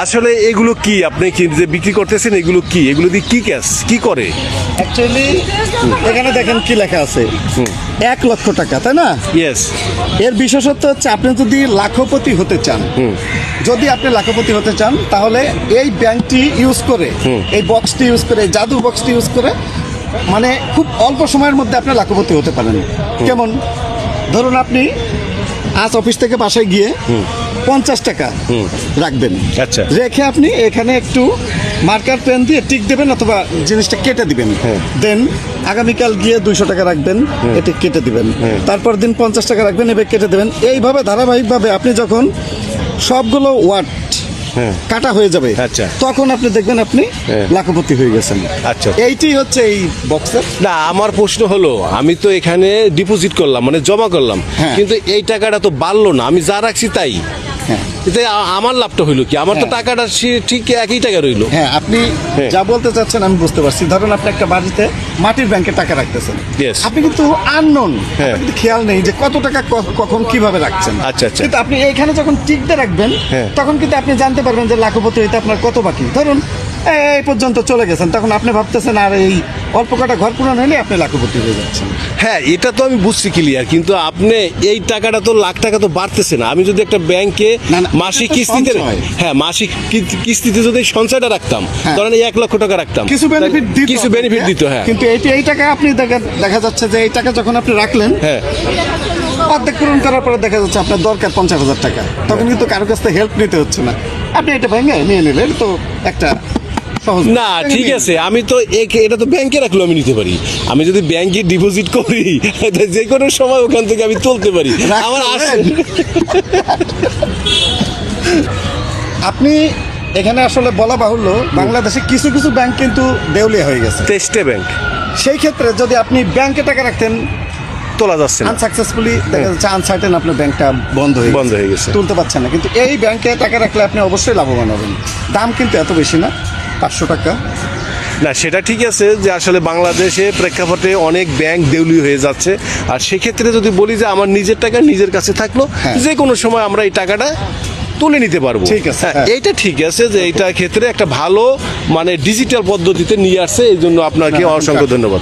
আসলে এগুলো কি আপনি কি যে বিক্রি করতেছেন, এগুলো কি, এগুলো দিয়ে কি ক্যাশ কি করে? অ্যাকচুয়ালি এখানে দেখেন কি লেখা আছে, 1 লক্ষ টাকা, তাই না? ইয়েস। এর বিশেষত্ব হচ্ছে আপনি যদি লাখপতি হতে চান, যদি আপনি লাখপতি হতে চান তাহলে এই ব্যাংকটি ইউজ করে, এই বক্সটি ইউজ করে, এই জাদু বক্সটি ইউজ করে মানে খুব অল্প সময়ের মধ্যে আপনি লাখপতি হতে পারেন। কেমন? ধরুন আপনি আজ অফিস থেকে বাসায় গিয়ে 50 টাকা রাখবেন, আচ্ছা। রেখে আপনি এখানে একটু মার্কার পেন দিয়ে টিক দেবেন অথবা জিনিসটা কেটে দিবেন, দেন আগামীকাল গিয়ে 200 টাকা রাখবেন, এটি কেটে দিবেন, তারপর দিন 50 টাকা রাখবেন, এবার কেটে দেবেন। এইভাবে ধারাবাহিকভাবে আপনি যখন সবগুলো ওয়াট কাটা হয়ে যাবে, আচ্ছা। তখন আপনি দেখবেন আপনি লাখপতি হয়ে গেছেন। আচ্ছা। এইটি হচ্ছে এই বক্সের। না, আমার প্রশ্ন হলো, আমি তো এখানে ডিপোজিট করলাম মানে জমা করলাম, হ্যাঁ। কিন্তু এই টাকাটা তো বাড়লো না, আমি যা রাখছি তাই। হ্যাঁ এতে আমার লাভটা হইলো কি? আমার তো হ্যাঁ। টাকাটা ঠিক একই টাকা রইলো। হ্যাঁ, আপনি হ্যাঁ। যা বলতে চাচ্ছেন আমি বুঝতে পারছি। ধরুন আপনি একটা বাড়িতে মাটির ব্যাংকে টাকা রাখতেছেন, Yes. আপনি কিন্তু আননোন, হ্যাঁ। কিন্তু খেয়াল নেই যে কত টাকা কখন কিভাবে রাখছেন। আচ্ছা, আচ্ছা। কিন্তু আপনি এইখানে যখন টিকতে রাখবেন, হ্যাঁ। তখন কিন্তু আপনি জানতে পারবেন যে লাখপতি হইতে আপনার কত বাকি। ধরুন এই পর্যন্ত চলে গেছেন, তখন আপনি ভাবতেছেন আর এই অল্প কটা ঘর পূরণ হলে আপনি লাখপতি হয়ে যাচ্ছেন। হ্যাঁ, এটা তো আমি বুঝছি ক্লিয়ার, কিন্তু আপনি এই টাকাটা তো লাখ টাকা তো বাড়তেছে না। আমি যদি একটা ব্যাংকে না, না, মাসিক এটা তো কিস্তিতে, সঞ্চয়। হ্যাঁ মাসিক কিস্তিতে যদি এই সঞ্চয়টা রাখতাম, হ্যাঁ। ধরেন এই 1 লক্ষ টাকা রাখতাম, কিছু বেনিফিট দিত, কিছু বেনিফিট দিত। হ্যাঁ, কিন্তু এই টাকা আপনি দেখা যাচ্ছে যে এই টাকা যখন আপনি রাখলেন, হ্যাঁ, অর্ধেক পূরণ করার পরে দেখা যাচ্ছে আপনার দরকার 50,000 টাকা, তখন কিন্তু কারো কাছ থেকে হেল্প নিতে হচ্ছে না, আপনি এটা ভেঙে নিয়ে নিলেন। তো একটা সহজ না ঠিক আছে, আমি তো এটা তো ব্যাংকে রাখলেও আমি নিতে পারি। আমি যদি ব্যাংকে ডিপোজিট করি যে কোনো সময় ওখান থেকে আমি তুলতে পারি। আমার আপনি এখানে আসলে বলা বাহুল্য, বাংলাদেশে কিছু কিছু ব্যাংক কিন্তু দেউলিয়া হয়ে গেছে। টেস্টে ব্যাংক সেই ক্ষেত্রে যদি আপনি ব্যাংকে টাকা রাখতেন, তোলা যাচ্ছে না, আনসাকসেসফুলি দেখা যাচ্ছে আনসার্টেন আপনার ব্যাংকটা বন্ধ হয়ে গেছে, তুলতে পারছেন না। কিন্তু এই ব্যাংকে টাকা রাখলে আপনি অবশ্যই লাভবান হবেন। দাম কিন্তু এত বেশি না, 500 টাকা। না সেটা ঠিক আছে যে আসলে বাংলাদেশে প্রেক্ষাপটে অনেক ব্যাংক দেউলি হয়ে যাচ্ছে। আর সেক্ষেত্রে যদি বলি যে আমার নিজের টাকা নিজের কাছে থাকলো, হ্যাঁ। যে কোনো সময় আমরা এই টাকাটা তুলে নিতে পারবো। ঠিক আছে, হ্যাঁ, হ্যাঁ। এইটা ঠিক আছে যে এইটা ক্ষেত্রে একটা ভালো মানে ডিজিটাল পদ্ধতিতে নিয়ে আসছে, এই জন্য আপনাকে অসংখ্য ধন্যবাদ।